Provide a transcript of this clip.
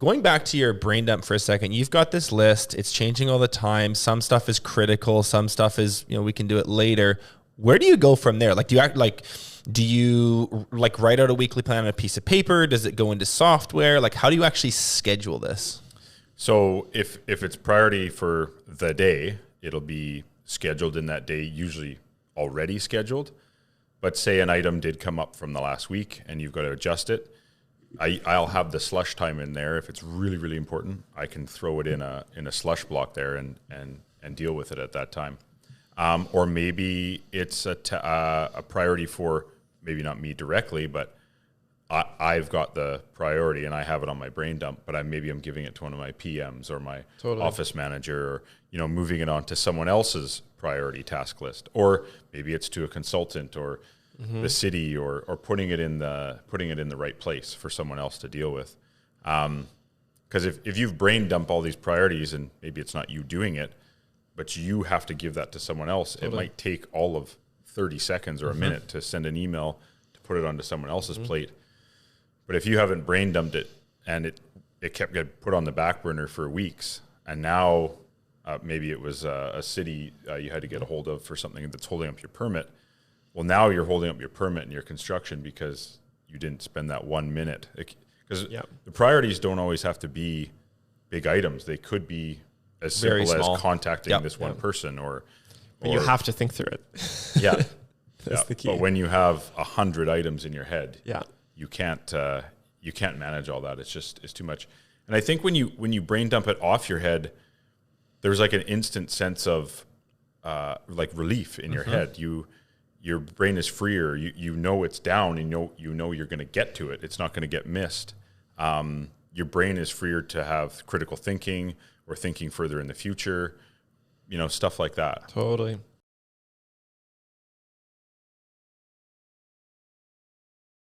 Going back to your brain dump for a second, you've got this list. It's changing all the time. Some stuff is critical. Some stuff is, we can do it later. Where do you go from there? Like, do you write out a weekly plan on a piece of paper? Does it go into software? Like, how do you actually schedule this? So if it's priority for the day, it'll be scheduled in that day, usually already scheduled. But say an item did come up from the last week and you've got to adjust it. I'll have the slush time in there. If it's really, really important, I can throw it in a slush block there and deal with it at that time. Or maybe it's a priority for maybe not me directly, but I've got the priority and I have it on my brain dump, but maybe I'm giving it to one of my PMs or my office manager, or moving it on to someone else's priority task list, or maybe it's to a consultant or the city, or putting it in the right place for someone else to deal with. Because if you've brain dump all these priorities and maybe it's not you doing it, but you have to give that to someone else, it might take all of 30 seconds or a minute to send an email to put it onto someone else's plate. But if you haven't brain dumped it and it kept getting put on the back burner for weeks, and now maybe it was a city you had to get a hold of for something that's holding up your permit. Well, now you're holding up your permit and your construction because you didn't spend that 1 minute. Because the priorities don't always have to be big items. They could be as simple as contacting this one person, or you have to think through it. That's the key. But when you have 100 items in your head, you can't manage all that. It's too much. And I think when you brain dump it off your head, there's like an instant sense of relief in your head. Your brain is freer. You know it's down, and you know you're going to get to it. It's not going to get missed. Your brain is freer to have critical thinking or thinking further in the future, stuff like that. Totally.